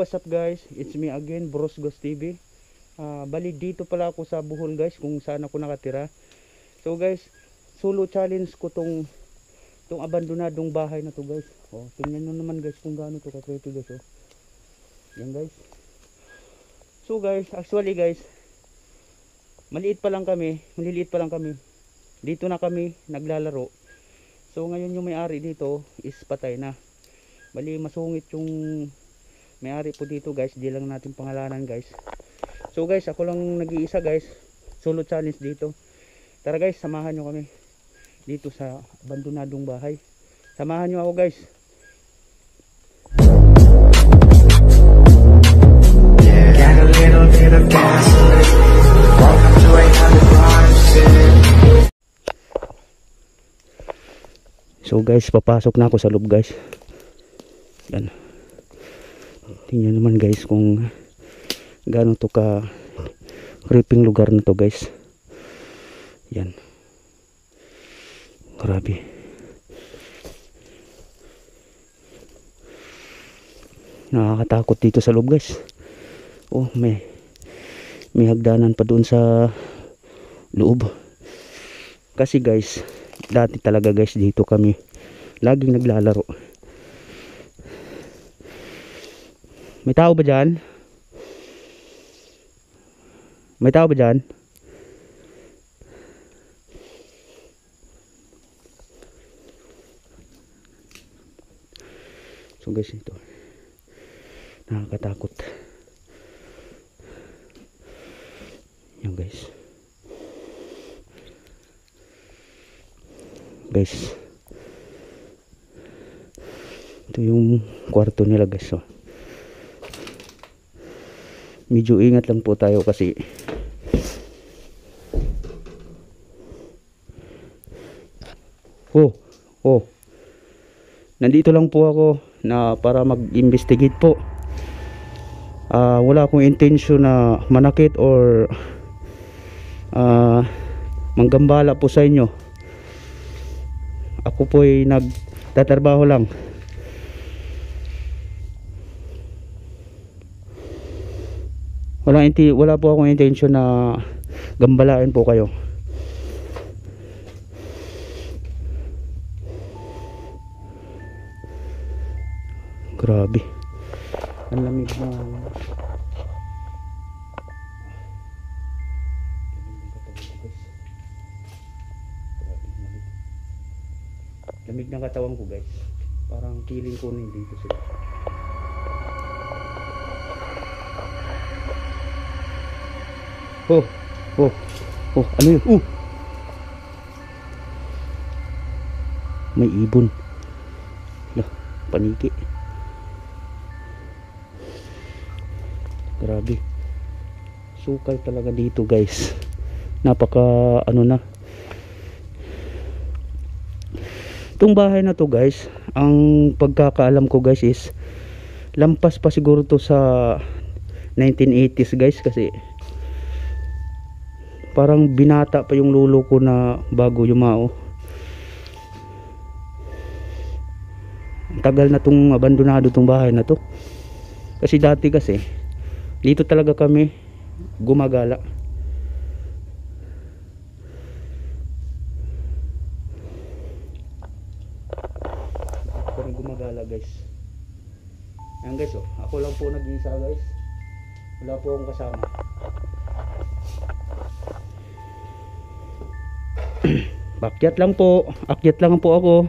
what's up guys? It's me again, Bros Ghost TV. Bali dito pala ako sa Bohol guys, kung saan ako nakatira. So guys, solo challenge ko tong abandonadong bahay na to guys. Oh, tingnan nyo naman guys kung gaano to ka-creepy guys. Oh. Yan guys. So guys, actually guys, maliliit pa lang kami. Dito na kami naglalaro. So ngayon yung may-ari dito is patay na. Bali masungit yung may-ari po dito guys, di lang natin pangalanan guys. So guys, ako lang nag-iisa guys, solo challenge dito. Tara guys, samahan nyo kami dito sa abandonadong bahay. Samahan nyo ako guys. Got a little bit of gasoline. Welcome to 800 So guys, papasok na ako sa loob guys. Yan. Tingnan naman guys kung gaano to ka creeping lugar na to guys. Yan. Grabe. Nakakatakot dito sa loob guys. Oh, may hagdanan pa doon sa loob. Kasi guys, dati talaga guys dito kami laging naglalaro. May tao ba dyan? May tao ba dyan? So guys, ito nakakatakot. Yan guys. Guys, ito yung kwarto nila guys. So medyo ingat lang po tayo kasi nandito lang po ako na para mag-investigate po. Wala akong intention na manakit or manggambala po sa inyo. Ako po ay nagtatrabaho lang. Wala po akong intention na gambalain po kayo. Grabe. Ang lamig na. Lamig ng katawan ko guys. Parang feeling ko na dito sila. Ano yun? May ibon. Paniki. Grabe. Sukal talaga dito guys. Napaka ano na. Itong bahay na to guys, ang pagkakaalam ko guys is lampas pa siguro to sa 1980s guys, kasi parang binata pa yung lolo ko na bago yumao. Tagal na tong abandonado tong bahay na to. Kasi dati kasi dito talaga kami gumagala. Kami gumagala guys. Ayan guys, oh, ako lang po nag-iisa guys. Wala po akong kasama. Akyat lang po ako.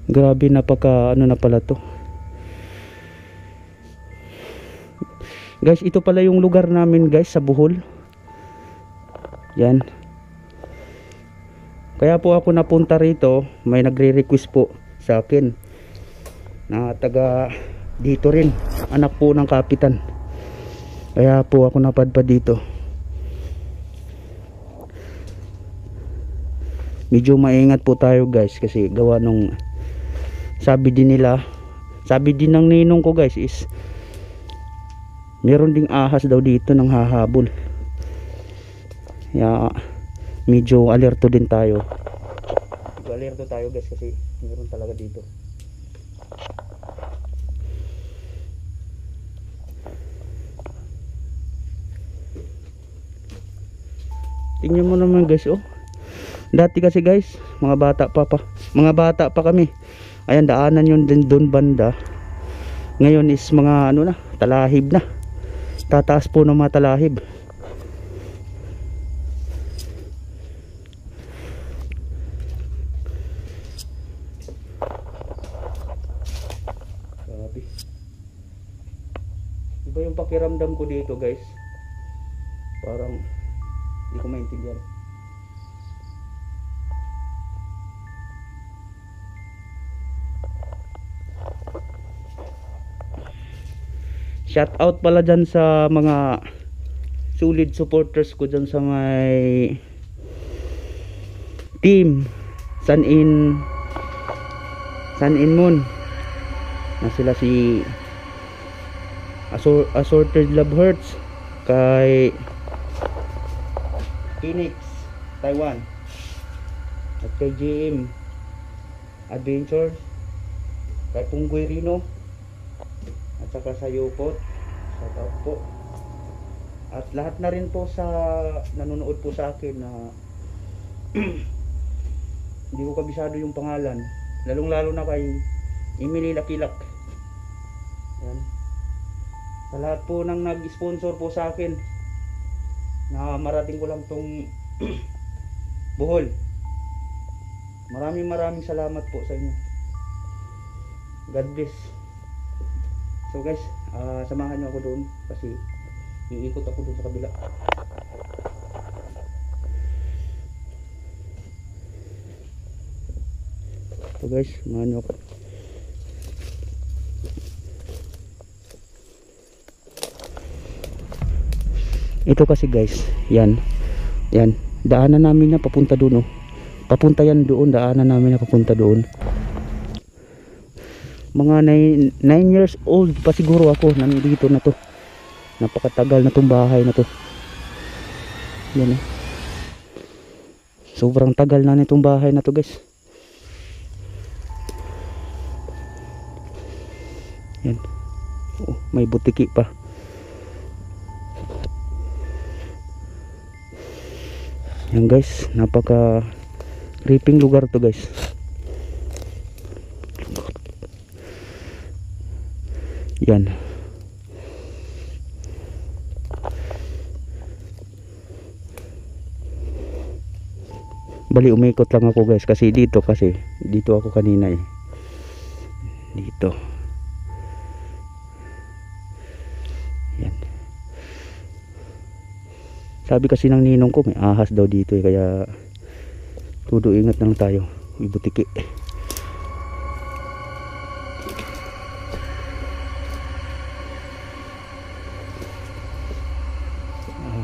Grabe, napaka ano na pala to. Guys, ito pala yung lugar namin guys sa Bohol. Yan. Kaya po ako napunta rito, may nagre-request po sa akin na taga dito rin, anak po ng kapitan. Kaya po ako napadpad dito. Medyo maingat po tayo guys, kasi gawa nung sabi din ng ninong ko guys is Meron ding ahas daw dito ng hahabol. Kaya medyo alerto din tayo. Alerto tayo guys kasi meron talaga dito. Tingnan mo naman guys, oh. Dati kasi guys, mga bata pa kami. Ayan, daanan yun din doon banda. Ngayon is mga ano na, talahib na. Tataas po ng mga talahib. Grabe. Iba yung pakiramdam ko dito guys. Parang hindi ko maintindihan. Shout out pala dyan sa mga solid supporters ko dyan sa may team Sun In Moon na sila si Assorted Love Hurts, kay Phoenix Taiwan, at kay GM Adventure, kay Punggoy Rino, at saka sa Yupot. Shout out po. At lahat na rin po sa nanonood po sa akin na hindi ko kabisado yung pangalan, lalong lalo na kay Emily Lakilak. Yan. Sa lahat po ng nag-sponsor po sa akin na marating ko lang tong Bohol, maraming salamat po sa inyo. God bless. So guys, samahan nyo ako doon kasi iikot ako doon sa kabila. So guys, samahan nyo ako. Ito kasi guys, yan daanan namin na papunta doon, oh. Papunta yan doon, daanan namin na papunta doon. Mga 9 years old pa siguro ako nandito na to. Napakatagal na tong bahay na to. Yan, eh. Sobrang tagal na nitong bahay na to guys. Yan. Oh, may butiki pa. Yan guys, napaka creeping lugar to guys. Yan. Bali umikot lang ako guys kasi dito ako kanina eh. Dito. Yan. Sabi kasi ng ninong ko may ahas daw dito eh, kaya todo ingat na lang tayo. May butiki.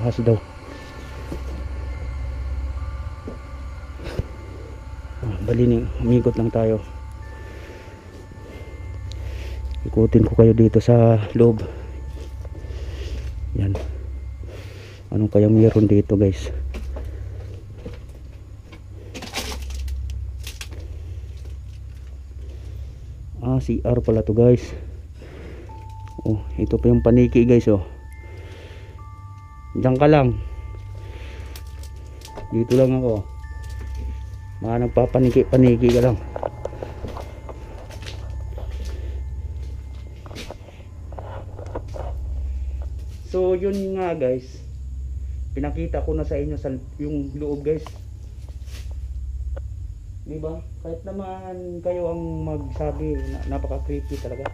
Ahas daw. Bali ni umikot lang tayo. Ikutin ko kayo dito sa loob. Yan. Anong kaya meron dito guys? CR pala to guys. Oh, ito pa yung paniki guys, oh. Diyan ka lang. Dito lang ako. Mga nagpapaniki-paniki ka lang. So yun nga guys, pinakita ko na sa inyo yung loob guys. Diba? Kahit naman kayo ang magsabi na napaka-creepy talaga.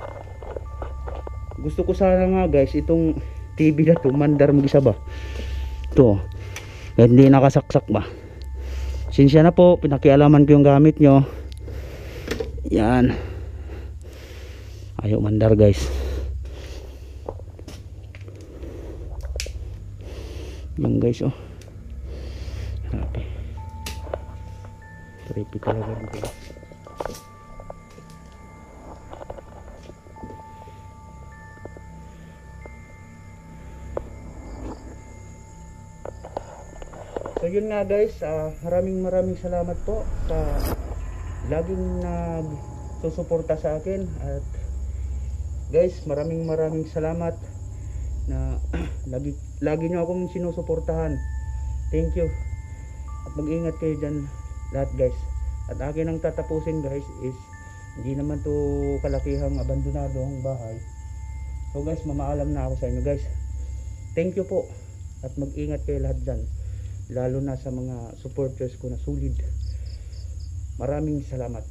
Gusto ko sana nga guys, itong TV na to, mandar mag-isa ba? Ito, hindi nakasaksak ba? Sinsya na po, pinakialaman ko yung gamit nyo. Yan. Ayaw mandar guys. Yan guys, oh. Grabe. Creepy talaga dito. So yun nga guys, maraming salamat po sa laging susuporta sa akin. At guys, maraming salamat na lagi nyo akong sinusuportahan. Thank you. At mag-ingat kayo dyan lahat guys. At akin ang tatapusin guys is hindi naman to kalakihang abandonado ang bahay. So guys, mamaalam na ako sa inyo guys. Thank you po. At mag-ingat kayo lahat dyan. Lalo na sa mga supporters ko na solid. Maraming salamat.